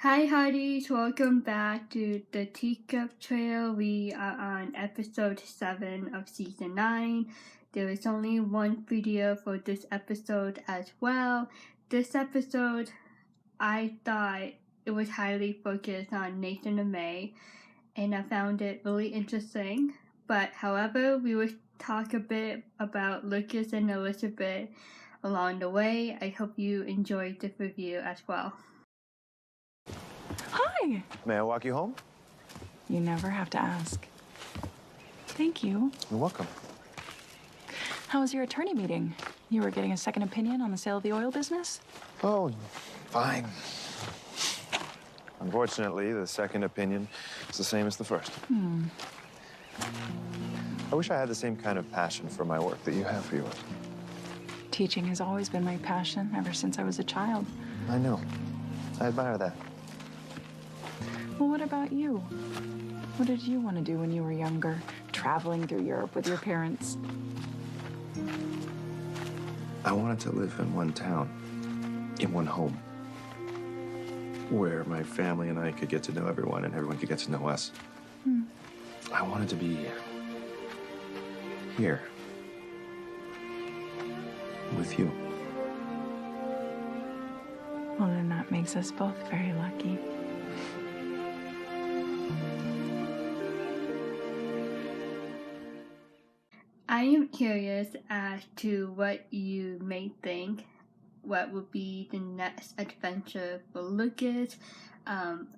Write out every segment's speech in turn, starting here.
Hi hearties, welcome back to the Teacup Trail. We are on episode 7 of season 9. There is only one video for this episode as well. This episode, I thought it was highly focused on Nathan and May, and I found it really interesting. But however, we will talk a bit about Lucas and Elizabeth along the way. I hope you enjoyed this review as well. Hi. May I walk you home? You never have to ask. Thank you. You're welcome. How was your attorney meeting? You were getting a second opinion on the sale of the oil business? Oh, fine. Unfortunately, the second opinion is the same as the first. I wish I had the same kind of passion for my work that you have for yours. Teaching has always been my passion ever since I was a child. I know. I admire that. Well, what about you? What did you want to do when you were younger, traveling through Europe with your parents? I wanted to live in one town, in one home, where my family and I could get to know everyone and everyone could get to know us. I wanted to be here with you. Well, then that makes us both very lucky. I am curious as to what you may think. What would be the next adventure for Lucas?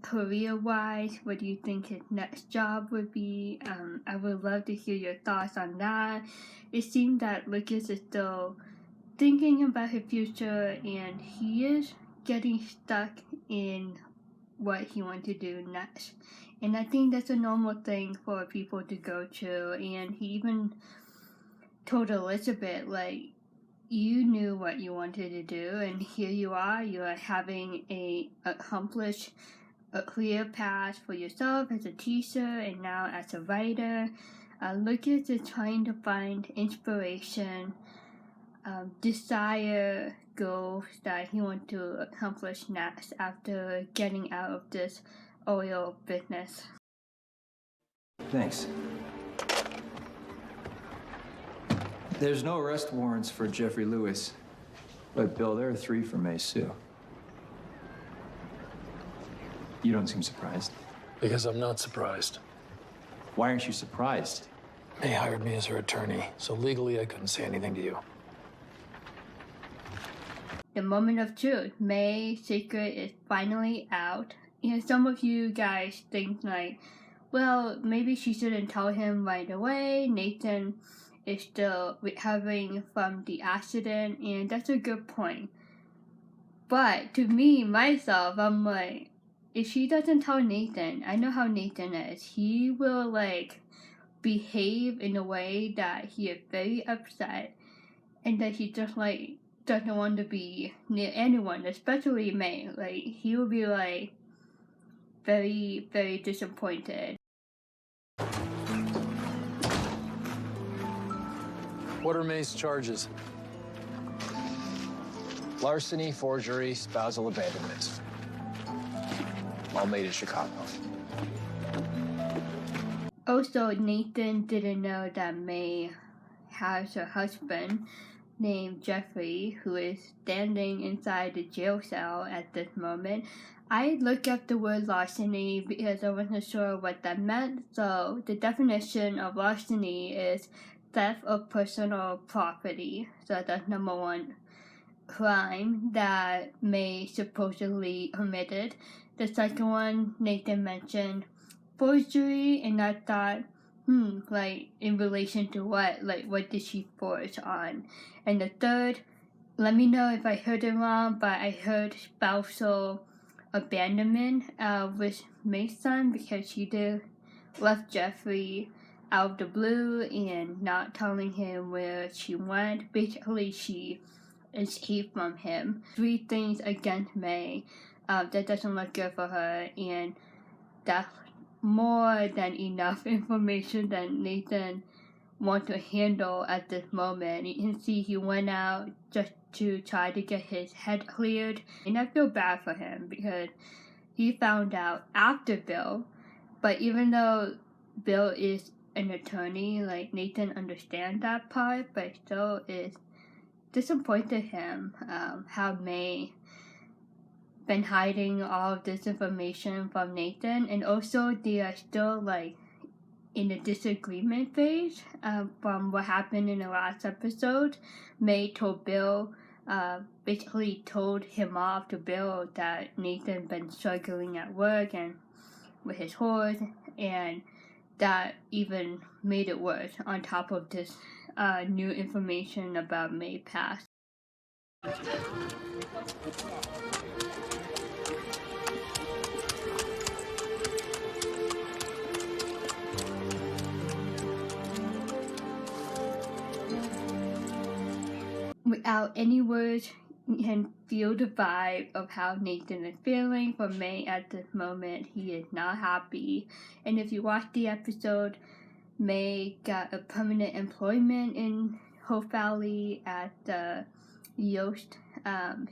Career-wise, what do you think his next job would be? I would love to hear your thoughts on that. It seems that Lucas is still thinking about his future, and he is getting stuck in what he wants to do next. And I think that's a normal thing for people to go through. And he even told Elizabeth, like, you knew what you wanted to do, and here you are having accomplished a clear path for yourself as a teacher and now as a writer. Lucas is trying to find inspiration, desire, goals that he wants to accomplish next after getting out of this oil business. Thanks. There's no arrest warrants for Jeffrey Lewis, but Bill, there are 3 for May Sue. You don't seem surprised. Because I'm not surprised. Why aren't you surprised? May hired me as her attorney, so legally I couldn't say anything to you. The moment of truth. May's secret is finally out. And some of you guys think like, well, maybe she shouldn't tell him right away. Nathan is still recovering from the accident, and that's a good point. But to me, myself, I'm like, if she doesn't tell Nathan, I know how Nathan is. He will like behave in a way that he is very upset, and that he just like doesn't want to be near anyone, especially May. Like, he will be like very, very disappointed. What are May's charges? Larceny, forgery, spousal abandonment. All made in Chicago. Also, Nathan didn't know that May has a husband named Jeffrey, who is standing inside the jail cell at this moment. I looked up the word larceny because I wasn't sure what that meant. So the definition of larceny is theft of personal property. So that's number 1 crime that May supposedly committed. The second one Nathan mentioned, forgery, and I thought, like, in relation to what? Like, what did she forge on? And the third, let me know if I heard it wrong, but I heard spousal abandonment with May's son, because she did left Jeffrey out of the blue and not telling him where she went. Basically, she escaped from him. 3 things against May. That doesn't look good for her, and that's more than enough information that Nathan wants to handle at this moment. You can see he went out just to try to get his head cleared, and I feel bad for him because he found out after Bill. But even though Bill is an attorney, like Nathan understands that part, but still is disappointed him how May been hiding all of this information from Nathan, and also they are still like in a disagreement phase from what happened in the last episode. May told Bill, basically told him off to Bill that Nathan been struggling at work and with his horse, and that even made it worse on top of this new information about May past. Without any words, you can feel the vibe of how Nathan is feeling for May at this moment. He is not happy. And if you watch the episode, May got a permanent employment in Hope Valley at the Yost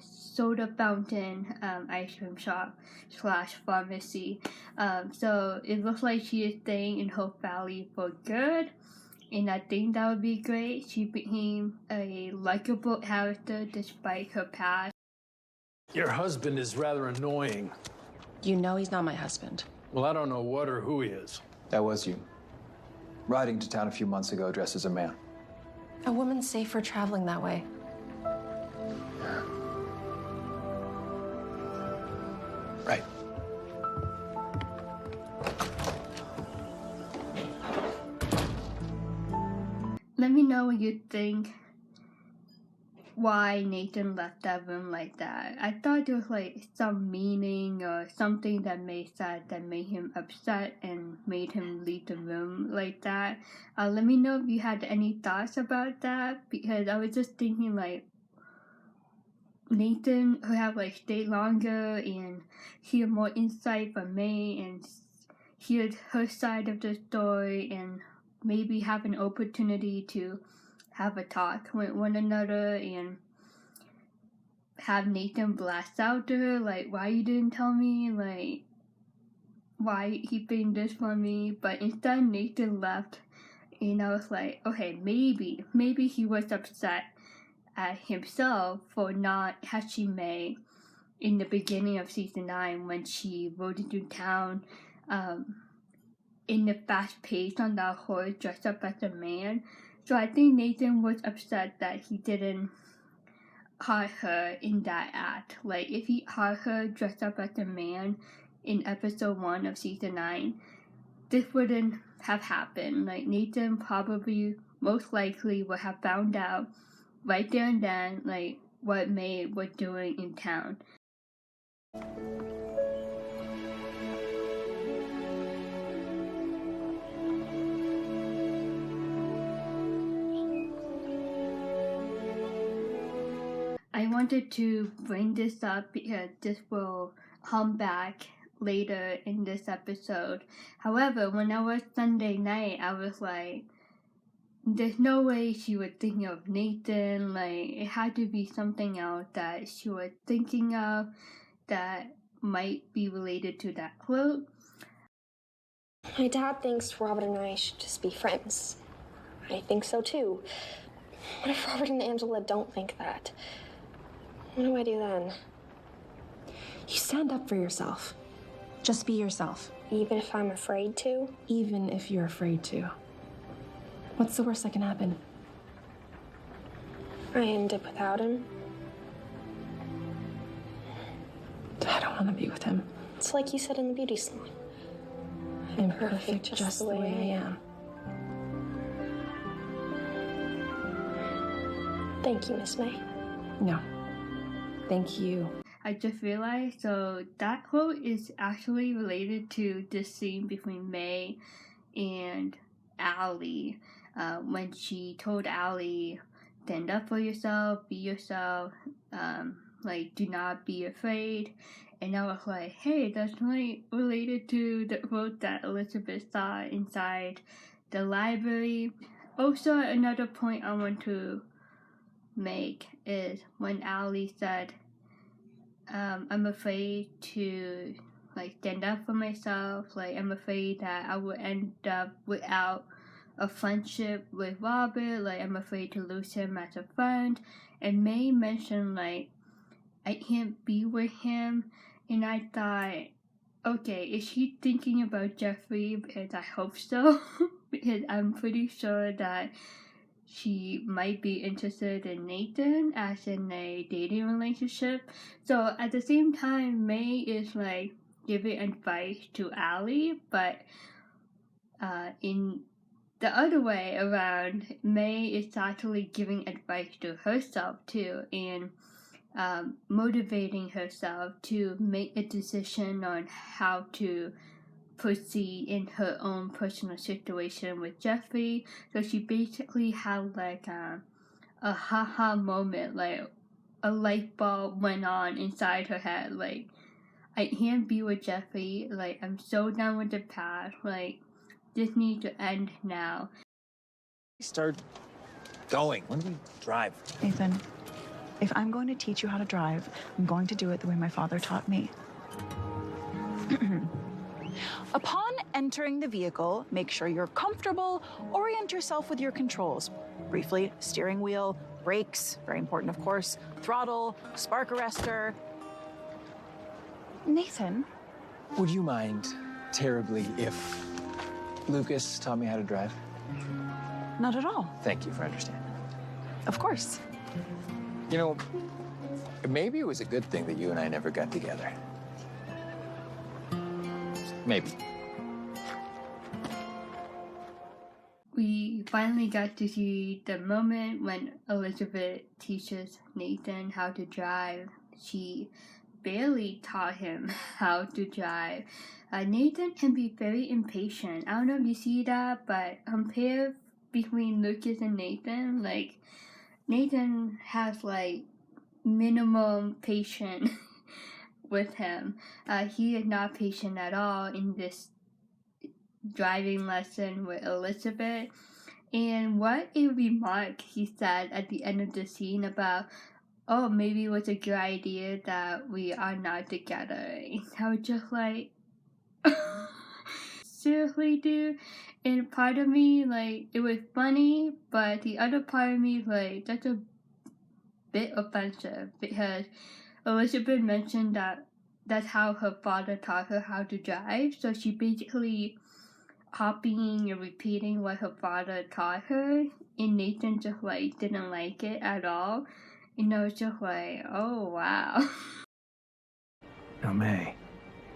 soda fountain ice cream shop / pharmacy. So it looks like she is staying in Hope Valley for good. And I think that would be great. She became a likable character despite her past. Your husband is rather annoying. You know he's not my husband. Well, I don't know what or who he is. That was you. Riding to town a few months ago dressed as a man. A woman's safer traveling that way. Right. Let me know what you think why Nathan left that room like that. I thought there was like some meaning or something that May said that made him upset and made him leave the room like that. Let me know if you had any thoughts about that, because I was just thinking like Nathan could have like stayed longer and hear more insight from May and hear her side of the story and maybe have an opportunity to have a talk with one another and have Nathan blast out to her, like, why you didn't tell me, like, why he been this for me, but instead Nathan left, and I was like, okay, maybe he was upset at himself for not catching May in the beginning of season 9 when she rode into town, in the fast pace on that horse dressed up as a man. So I think Nathan was upset that he didn't hurt her in that act. Like, if he hurt her dressed up as a man in episode 1 of season 9, this wouldn't have happened. Like, Nathan probably most likely would have found out right there and then, like, what May was doing in town. I wanted to bring this up because this will come back later in this episode. However, when I was Sunday night, I was like, there's no way she was thinking of Nathan. Like, it had to be something else that she was thinking of that might be related to that quote. My dad thinks Robert and I should just be friends. I think so too. What if Robert and Angela don't think that? What do I do then? You stand up for yourself. Just be yourself. Even if I'm afraid to? Even if you're afraid to. What's the worst that can happen? I end up without him. I don't want to be with him. It's like you said in the beauty salon. I'm perfect just the way I am. Thank you, Miss May. No. Thank you. I just realized, so that quote is actually related to this scene between May and Allie, when she told Allie, stand up for yourself, be yourself, like, do not be afraid. And I was like, hey, that's like related to the quote that Elizabeth saw inside the library. Also, another point I want to make is when Allie said, I'm afraid to like stand up for myself. Like I'm afraid that I would end up without a friendship with Robert. Like I'm afraid to lose him as a friend. And May mentioned like I can't be with him, and I thought, okay, is she thinking about Jeffrey? Because I hope so, because I'm pretty sure that she might be interested in Nathan as in a dating relationship. So at the same time, May is like giving advice to Allie, but in the other way around, May is actually giving advice to herself too, and motivating herself to make a decision on how to proceed in her own personal situation with Jeffrey. So she basically had like a haha moment, like a light bulb went on inside her head, like I can't be with Jeffrey, like I'm so done with the past, like this needs to end now. Start going. When do we drive? Nathan, if I'm going to teach you how to drive, I'm going to do it the way my father taught me. Upon entering the vehicle, make sure you're comfortable. Orient yourself with your controls. Briefly, steering wheel, brakes, very important of course, throttle, spark arrestor. Nathan? Would you mind terribly if Lucas taught me how to drive? Not at all. Thank you for understanding. Of course. You know, maybe it was a good thing that you and I never got together. Maybe. We finally got to see the moment when Elizabeth teaches Nathan how to drive. She barely taught him how to drive. Nathan can be very impatient. I don't know if you see that, but compare between Lucas and Nathan, like Nathan has like minimum patience with him. He is not patient at all in this driving lesson with Elizabeth. And what a remark he said at the end of the scene about, oh, maybe it was a good idea that we are not together. And I was just like, seriously, dude? And part of me, like, it was funny, but the other part of me, like, that's a bit offensive because Elizabeth mentioned that that's how her father taught her how to drive. So she basically copying and repeating what her father taught her, and Nathan just like didn't like it at all. And I was just like, oh wow. Now, May,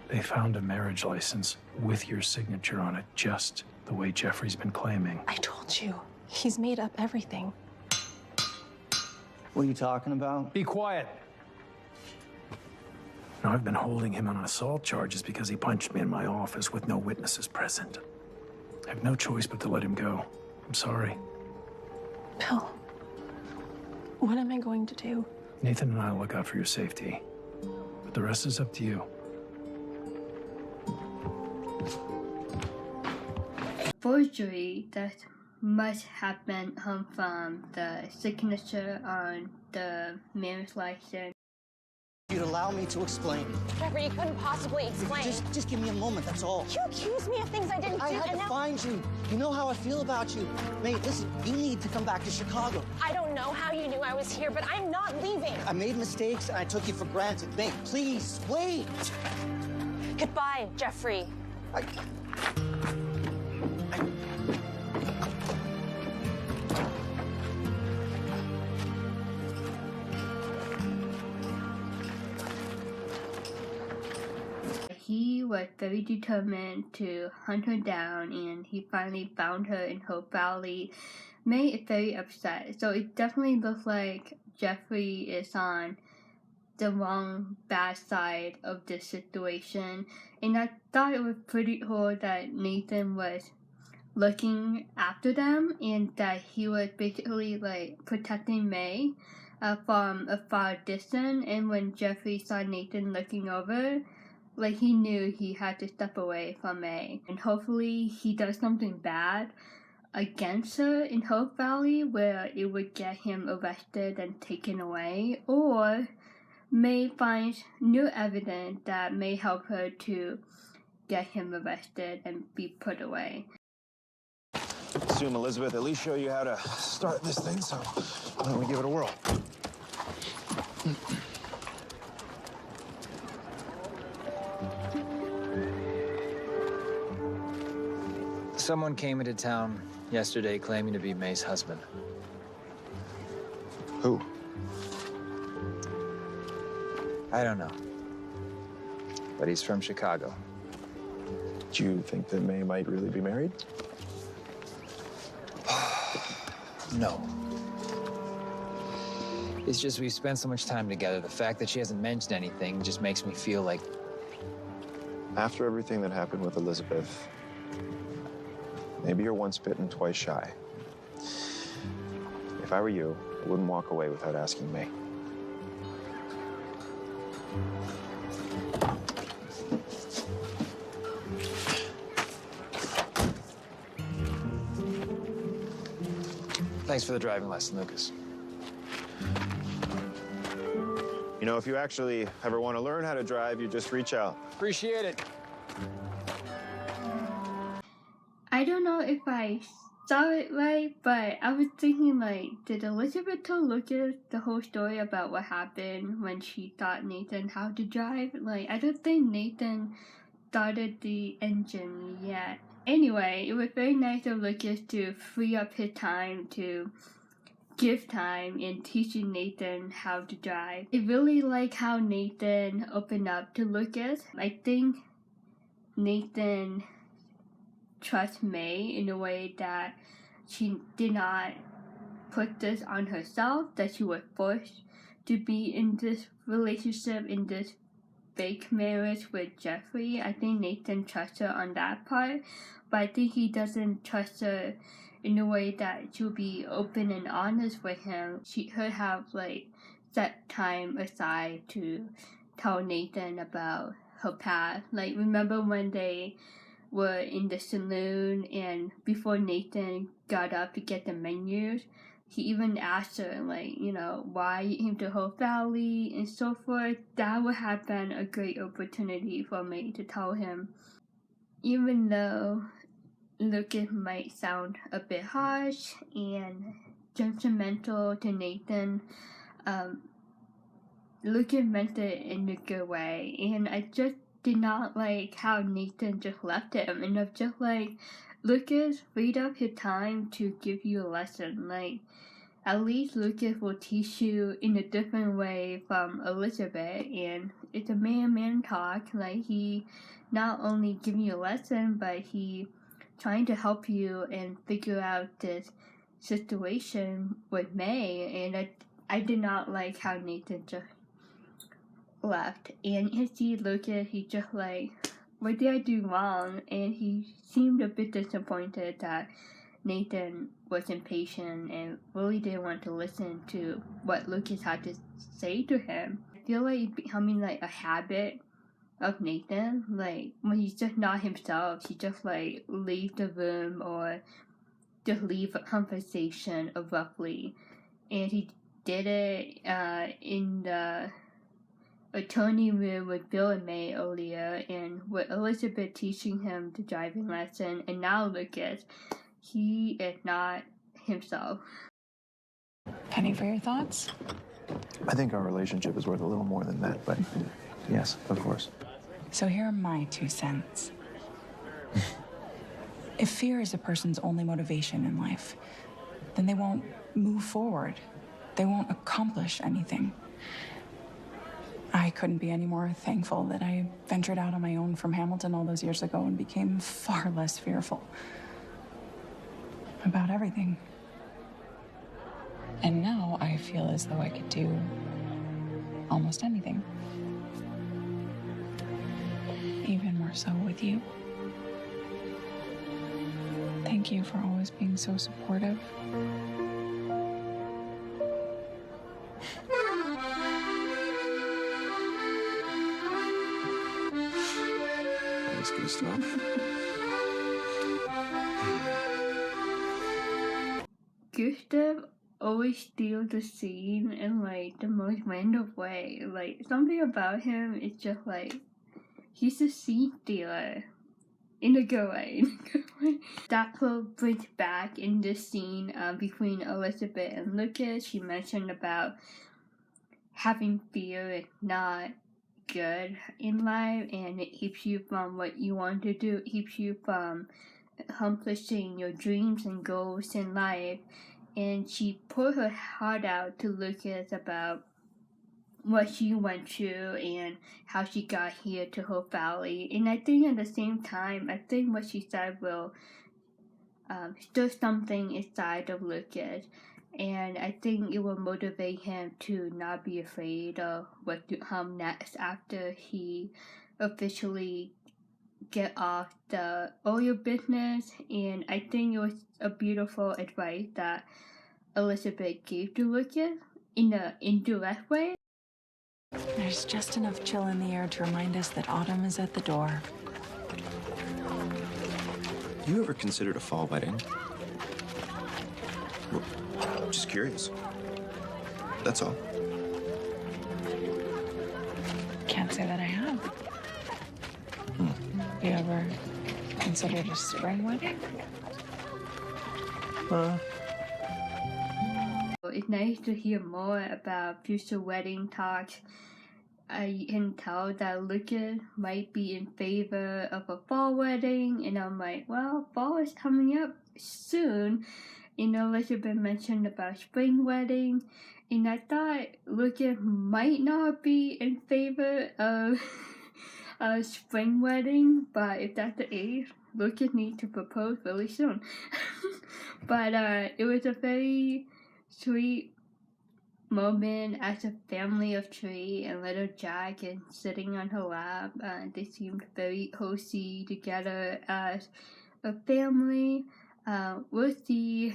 they found a marriage license with your signature on it, just the way Jeffrey's been claiming. I told you, he's made up everything. What are you talking about? Be quiet. Now, I've been holding him on assault charges because he punched me in my office with no witnesses present. I have no choice but to let him go. I'm sorry. Bill, what am I going to do? Nathan and I will look out for your safety, but the rest is up to you. Forgery that must have been from the signature on the marriage license. You'd allow me to explain. Jeffrey, you couldn't possibly explain. Just give me a moment, that's all. You accuse me of things I didn't do. I had to find you. You know how I feel about you. May, listen, you need to come back to Chicago. I don't know how you knew I was here, but I'm not leaving. I made mistakes and I took you for granted. May, please, wait. Goodbye, Jeffrey. He was very determined to hunt her down, and he finally found her in Hope Valley. May is very upset, so it definitely looks like Jeffrey is on the wrong bad side of this situation. And I thought it was pretty cool that Nathan was looking after them and that he was basically like protecting May from a far distance. And when Jeffrey saw Nathan looking over, like he knew he had to step away from May. And hopefully he does something bad against her in Hope Valley where it would get him arrested and taken away, or May finds new evidence that may help her to get him arrested and be put away. Assume Elizabeth at least show you how to start this thing, so why don't we give it a whirl? Someone came into town yesterday claiming to be May's husband. Who? I don't know. But he's from Chicago. Do you think that May might really be married? No. It's just we've spent so much time together. The fact that she hasn't mentioned anything just makes me feel like... After everything that happened with Elizabeth, maybe you're once bitten, twice shy. If I were you, I wouldn't walk away without asking May. Thanks for the driving lesson, Lucas. You know, if you actually ever want to learn how to drive, you just reach out. Appreciate it. I don't know if I saw it right, but I was thinking, like, did Elizabeth tell Lucas the whole story about what happened when she taught Nathan how to drive? Like, I don't think Nathan started the engine yet. Anyway, it was very nice of Lucas to free up his time to give time in teaching Nathan how to drive. I really like how Nathan opened up to Lucas. I think Nathan trusts May in a way that she did not put this on herself, that she was forced to be in this relationship, in this fake marriage with Jeffrey. I think Nathan trusts her on that part, but I think he doesn't trust her in a way that she'll be open and honest with him. She'll have, like, set time aside to tell Nathan about her past. Like, remember when they were in the saloon and before Nathan got up to get the menus, he even asked her, like, you know, why you came to Hope Valley and so forth. That would have been a great opportunity for me to tell him. Even though Lucas might sound a bit harsh and judgmental to Nathan, Lucas meant it in a good way, and I just did not like how Nathan just left him, and I'm just like, Lucas freed up his time to give you a lesson. Like, at least Lucas will teach you in a different way from Elizabeth, and it's a man talk. Like, he not only giving you a lesson, but he trying to help you and figure out this situation with May, and I did not like how Nathan just left. And you see Lucas, he just like, what did I do wrong? And he seemed a bit disappointed that Nathan was impatient and really didn't want to listen to what Lucas had to say to him. I feel like it's becoming like a habit of Nathan. Like, when he's just not himself, he just like leave the room or just leave a conversation abruptly. And he did it in the attorney room with Bill and May earlier, and with Elizabeth teaching him the driving lesson, and now Lucas, he is not himself. Penny, for your thoughts? I think our relationship is worth a little more than that, but yes, of course. So here are my 2 cents. If fear is a person's only motivation in life, then they won't move forward. They won't accomplish anything. I couldn't be any more thankful that I ventured out on my own from Hamilton all those years ago and became far less fearful about everything. And now I feel as though I could do almost anything. Even more so with you. Thank you for always being so supportive. That's good stuff. Gustav always steal the scene in like the most random way. Like something about him is just like he's a scene stealer. In a good way. That quote brings back in this scene between Elizabeth and Lucas. She mentioned about having fear is not good in life, and it keeps you from what you want to do. It keeps you from accomplishing your dreams and goals in life. And she put her heart out to Lucas about what she went through and how she got here to Hope Valley. And I think at the same time, I think what she said will stir something inside of Lucas. And I think it will motivate him to not be afraid of what to come next after he officially get off the oil business. And I think it was a beautiful advice that Elizabeth gave to Lucas in an indirect way. There's just enough chill in the air to remind us that autumn is at the door. You ever considered a fall wedding? Well, just curious. That's all. Can't say that I have. You ever considered a spring wedding? It's nice to hear more about future wedding talks. I can tell that Lucas might be in favor of a fall wedding, and I'm like, well, fall is coming up soon. Elizabeth mentioned about spring wedding, and I thought Lucas might not be in favor of a spring wedding, but if that's the case, Lucas needs to propose really soon. But it was a very sweet moment as a family of three, and little Jack is sitting on her lap. They seemed very cozy together as a family. We'll see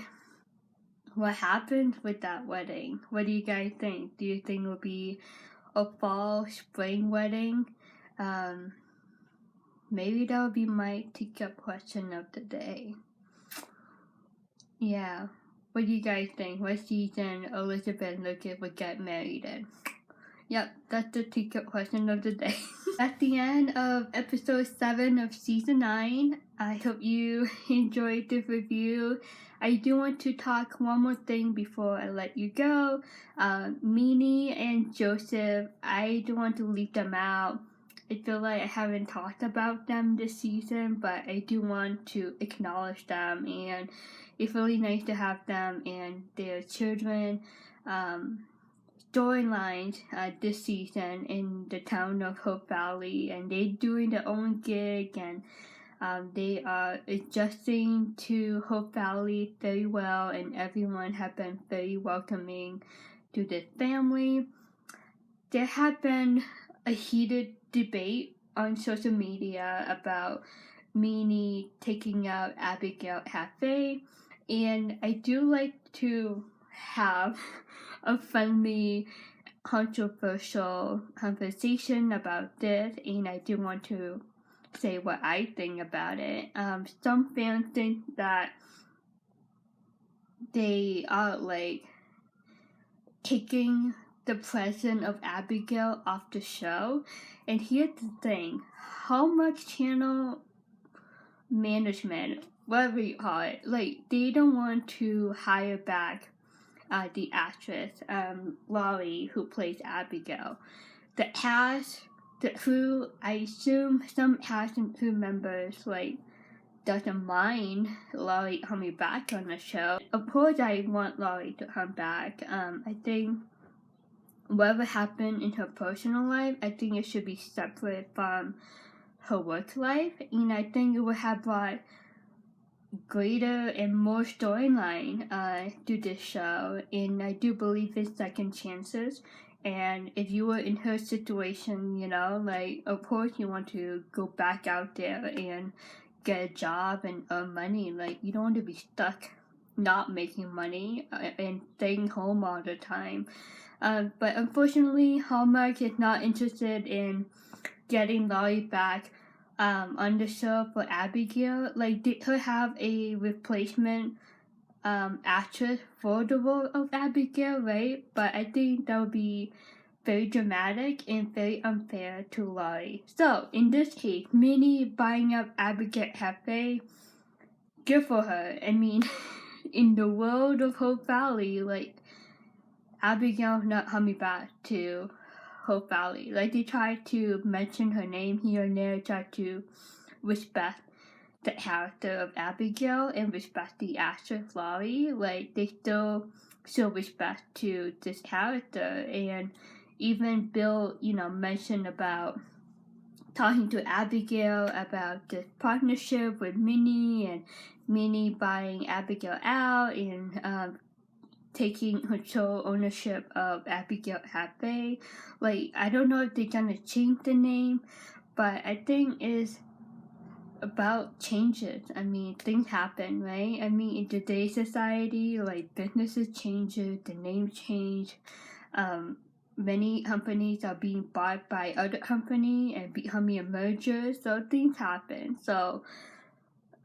what happens with that wedding. What do you guys think? Do you think it will be a fall, spring wedding? Maybe that will be my Teacup question of the day. Yeah. What do you guys think? What season Elizabeth and Lucas would get married in? Yep, that's the Teacup question of the day. That's the end of episode 7 of season 9. I hope you enjoyed this review. I do want to talk one more thing before I let you go. Minnie and Joseph, I don't want to leave them out. I feel like I haven't talked about them this season, but I do want to acknowledge them, and it's really nice to have them and their children storylines this season in the town of Hope Valley, and they're doing their own gig, and they are adjusting to Hope Valley very well, and everyone have been very welcoming to this family. There have been a heated debate on social media about Minnie taking out Abigail Cafe, and I do like to have a friendly, controversial conversation about this, and I do want to say what I think about it. Some fans think that they are like taking the presence of Abigail off the show, and here's the thing: Hallmark Channel management, whatever you call it, like they don't want to hire back the actress Allie, who plays Abigail. The cast, the crew, I assume some cast and crew members like doesn't mind Allie coming back on the show. Of course, I want Allie to come back. I think whatever happened in her personal life, I think it should be separate from her work life, and I think it would have brought greater and more storyline to this show, and I do believe in second chances. And if you were in her situation, you know, like, of course you want to go back out there and get a job and earn money. Like, you don't want to be stuck not making money and staying home all the time. But unfortunately, Hallmark is not interested in getting Laurie back on the show for Abigail. Like, they could have a replacement actress for the role of Abigail, right? But I think that would be very dramatic and very unfair to Laurie. So, in this case, Minnie buying up Abigail Hefe, good for her. I mean, in the world of Hope Valley, like, Abigail's not coming back to Hope Valley. Like, they try to mention her name here and there, try to respect the character of Abigail and respect the actress Laurie. Like, they still show respect to this character. And even Bill, mentioned about talking to Abigail about this partnership with Minnie and Minnie buying Abigail out and taking control ownership of Abigail Happy. Like, I don't know if they're gonna change the name, but I think it's about changes. I mean, things happen, right? I mean, in today's society, like, businesses change, the name change. Many companies are being bought by other companies and becoming a merger, so things happen. So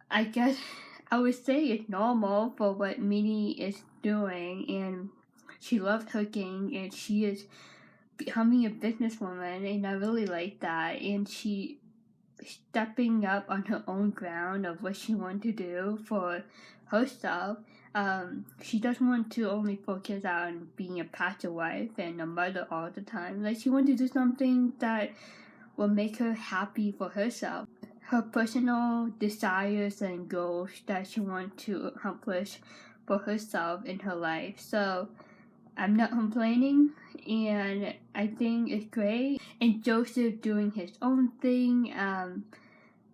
I guess I would say it's normal for what Minnie is doing, and she loves cooking, and she is becoming a businesswoman, and I really like that. And she stepping up on her own ground of what she wants to do for herself. She doesn't want to only focus on being a pastor wife and a mother all the time. Like, she wants to do something that will make her happy for herself. Her personal desires and goals that she wants to accomplish for herself in her life. So I'm not complaining, and I think it's great. And Joseph doing his own thing,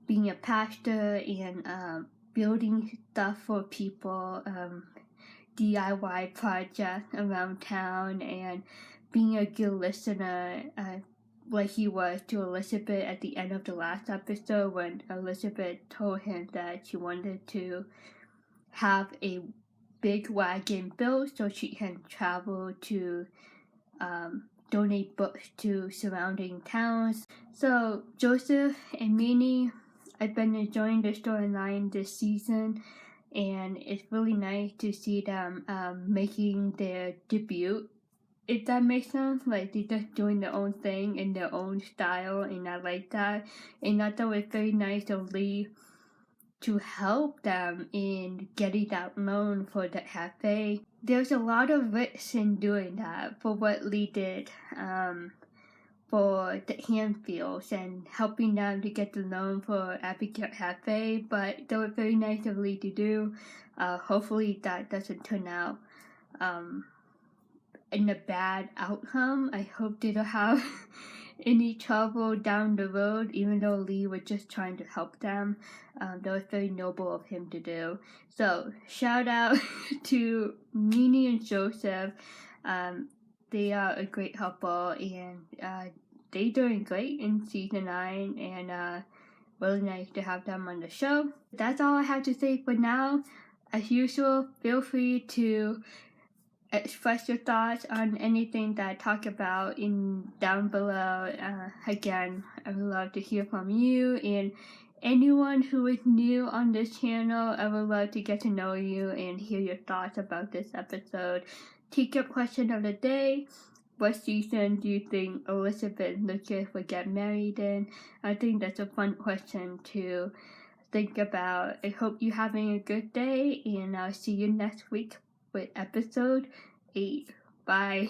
being a pastor and building stuff for people, DIY projects around town, and being a good listener, like he was to Elizabeth at the end of the last episode when Elizabeth told him that she wanted to have a big wagon built so she can travel to donate books to surrounding towns. So Joseph and Minnie, I've been enjoying the storyline this season, and it's really nice to see them making their debut, if that makes sense. Like, they're just doing their own thing in their own style, and I like that. And I thought it was very nice of Lee to help them in getting that loan for the cafe. There's a lot of risk in doing that for what Lee did for the Handfields and helping them to get the loan for Abigail Cafe, but that was very nice of Lee to do. Hopefully that doesn't turn out in a bad outcome. I hope they don't have any trouble down the road, even though Lee was just trying to help them. That was very noble of him to do. So, shout out to Minnie and Joseph. They are a great couple, and they're doing great in season 9, and really nice to have them on the show. That's all I have to say for now. As usual, feel free to express your thoughts on anything that I talk about down below. Again, I would love to hear from you, and anyone who is new on this channel, I would love to get to know you and hear your thoughts about this episode. Teacup question of the day: what season do you think Elizabeth and Lucas would get married in? I think that's a fun question to think about. I hope you're having a good day, and I'll see you next week with episode 8. Bye.